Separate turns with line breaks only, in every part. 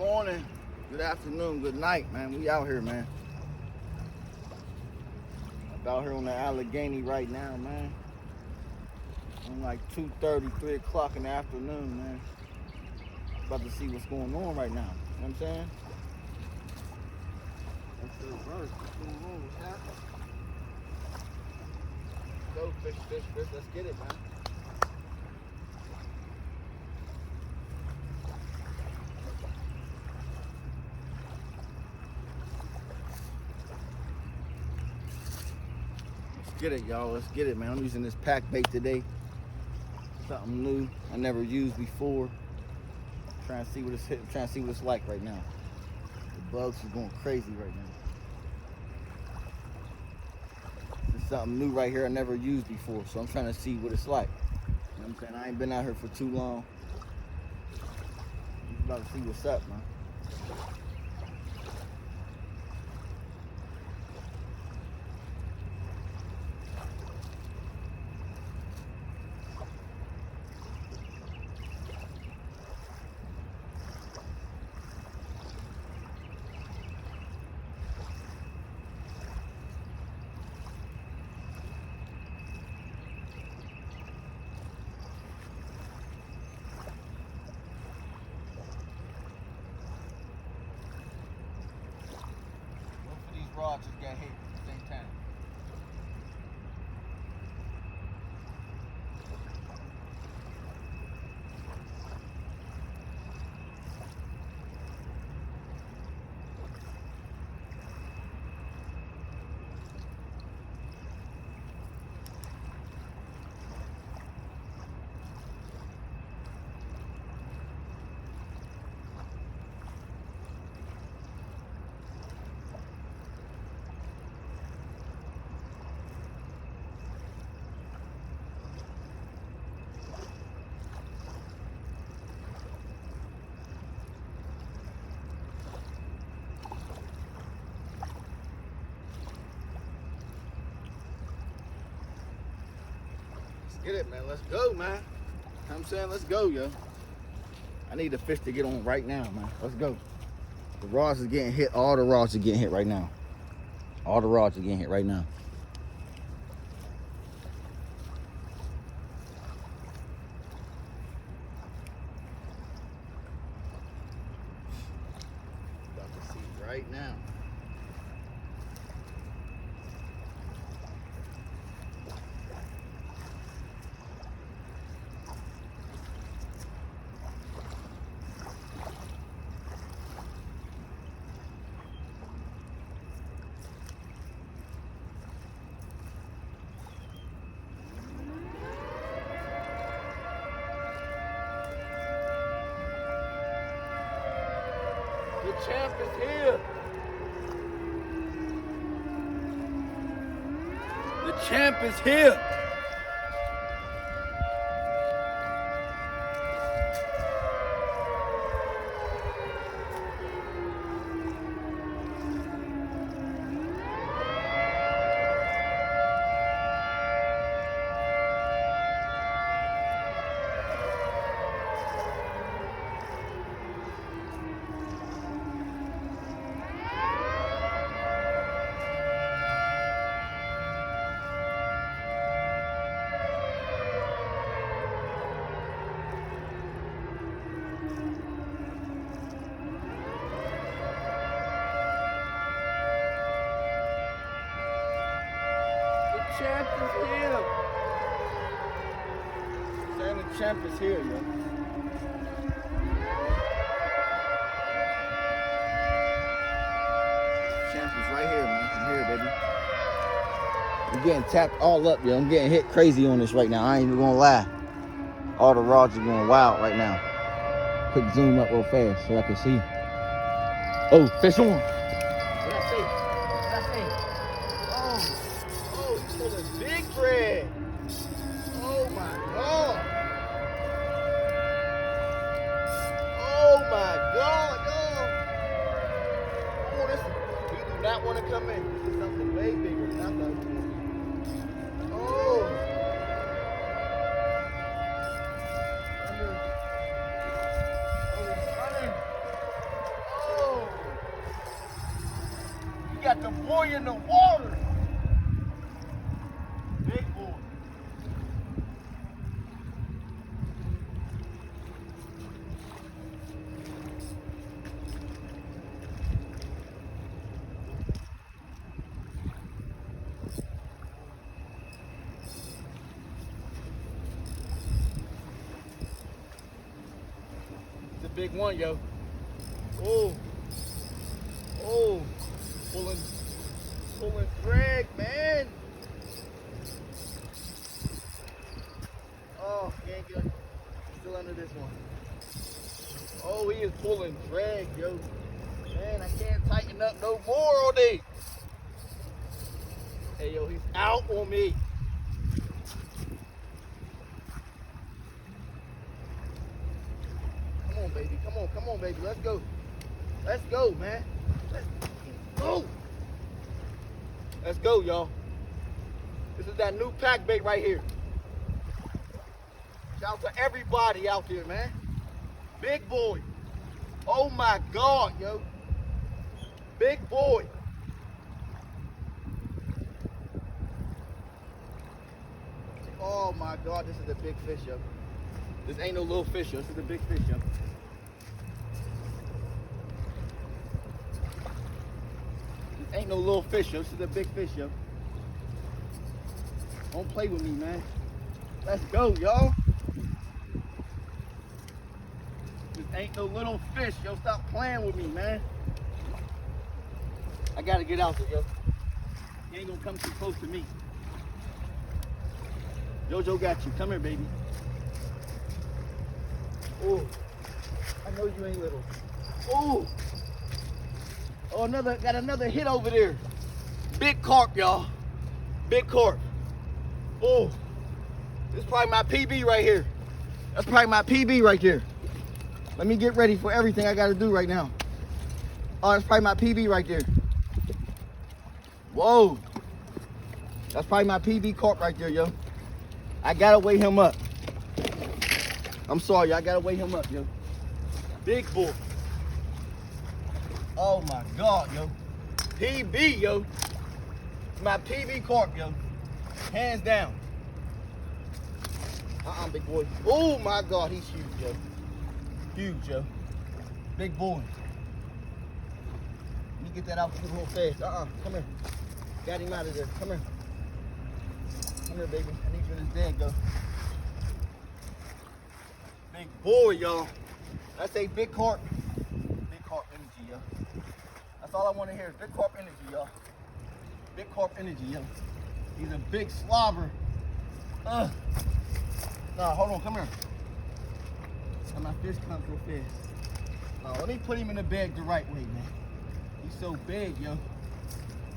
morning, good afternoon, good night, man. We out here, man. Out here on the Allegheny right now, man. On like 2:30, 3 o'clock in the afternoon, man. About to see what's going on right now. You know what I'm saying? That's the reverse. What's going on? What's happening? Go fish. Let's get it, man. Get it, y'all. Let's get it, man. I'm using this pack bait today. Something new I never used before. Trying to see what it's like right now. The bugs are going crazy right now. This is something new right here I never used before, so I'm trying to see what it's like. You know what I'm saying? I ain't been out here for too long. I'm about to see what's up, man. Rods just got hit at the same time. Get it, man. Let's go, man. You know what I'm saying? Let's go, yo. I need the fish to get on right now, man. Let's go. The rods is getting hit. All the rods are getting hit right now. All the rods are getting hit right now. About to see right now. The champ is here. The champ is here. Champ is here. Saying the champ is here, yo. Champ is right here, man. I'm here, baby. I'm getting tapped all up, yo. I'm getting hit crazy on this right now. I ain't even gonna lie. All the rods are going wild right now. Quick zoom up real fast so I can see. Oh, fish on. What I say? What I say? Oh, he's pulling big red. Oh my God. Oh my God, yo. Oh, this, he do not want to come in. This is something way bigger than I thought it was going to be. Oh. Oh, he's running. like a boy in the water. Big boy. It's a big one, yo. Oh. Oh. Pulling drag, man. Oh, can't get still under this one. Oh, he is pulling drag, yo. Man, I can't tighten up no more on these. Hey, yo, he's out on me. Come on, baby. Come on, baby. Let's go. Let's go, man. Let's go. Let's go, y'all. This is that new pack bait right here. Shout out to everybody out there, man. Big boy. Oh my God, yo. Big boy. Oh my God, this is a big fish, yo. This ain't no little fish, yo. This is a big fish, yo. Ain't no little fish, yo. This is a big fish, yo. Don't play with me, man. Let's go, y'all. This ain't no little fish, yo. Stop playing with me, man. I gotta get out there, yo. You ain't gonna come too close to me. Jojo got you. Come here, baby. Oh, I know you ain't little. Oh. Oh, got another hit over there. Big carp, y'all. Big carp. Oh, this is probably my PB right here. That's probably my PB right there. Let me get ready for everything I gotta do right now. Oh, that's probably my PB right there. Whoa. That's probably my PB carp right there, yo. I gotta weigh him up. I'm sorry, I gotta weigh him up, yo. Big boy. Oh my God, yo. PB, yo. My PB carp, yo. Hands down. Big boy. Oh my God, he's huge, yo. Huge, yo. Big boy. Let me get that out real fast. Come here. Got him out of there. Come here. Come here, baby. I need you in this bag, yo. Big boy, y'all. That's a big carp. Big carp energy, yo. That's all I want to hear is big carp energy, y'all. Big carp energy, yo. He's a big slobber. Nah, hold on, come here. And my fish comes real fast. Let me put him in the bag the right way, man. He's so big, yo.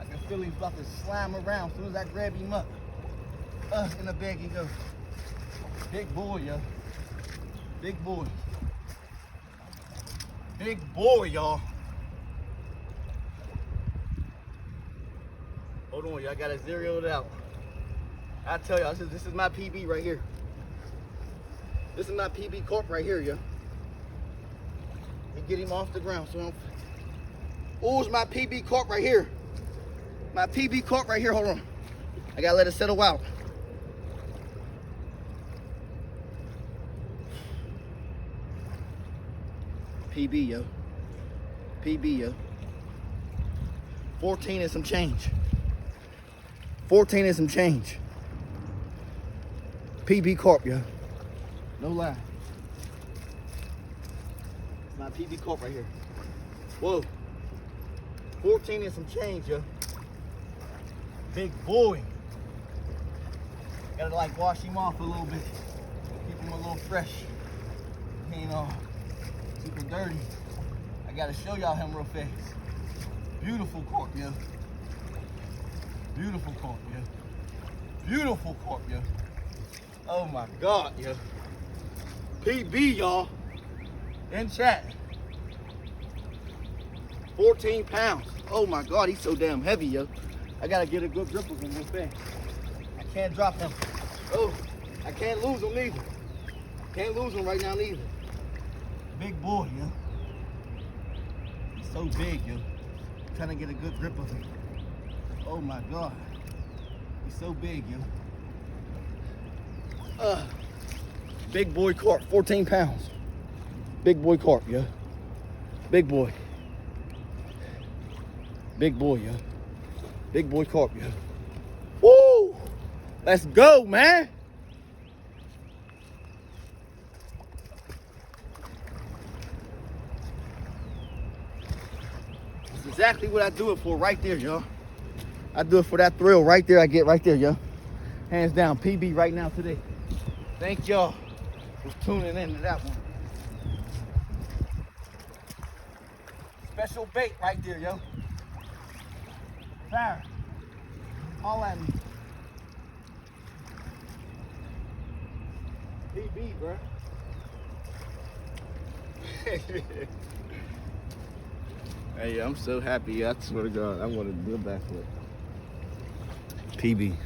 I can feel he's about to slam around as soon as I grab him up. In the bag he goes. Big boy, yo. Big boy. Big boy, y'all. Hold on, y'all gotta zero it out. I tell y'all, this is my PB right here. This is my PB carp right here, yo. Let me get him off the ground. Oh, it's my PB carp right here. My PB carp right here. Hold on. I gotta let it settle out. PB, yo. PB, yo. 14 and some change. 14 and some change. PB carp, yo. No lie. It's my PB carp right here. Whoa. 14 and some change, yo. Big boy. Gotta like wash him off a little bit. Keep him a little fresh. He ain't super dirty. I gotta show y'all him real fast. Beautiful carp, yo. Beautiful carp, yo. Beautiful carp, yo. Oh my God, yo. PB, y'all. In chat. 14 pounds. Oh my God, he's so damn heavy, yo. I gotta get a good grip of him real fast. I can't drop him. Oh, I can't lose him either. Can't lose him right now either. Big boy, yo. He's so big, yo. I'm trying to get a good grip of him. Oh my God. He's so big, yo. Big boy carp, 14 pounds. Big boy carp, yo. Big boy. Big boy, yo. Big boy carp, yo. Woo! Let's go, man. That's exactly what I do it for right there, y'all. I do it for that thrill right there. I get right there, yo. Hands down, PB right now today. Thank y'all for tuning in to that one. Special bait right there, yo. Fire. All at me. PB, bro. Hey, I'm so happy. I swear to God, I want to do a backflip. PB.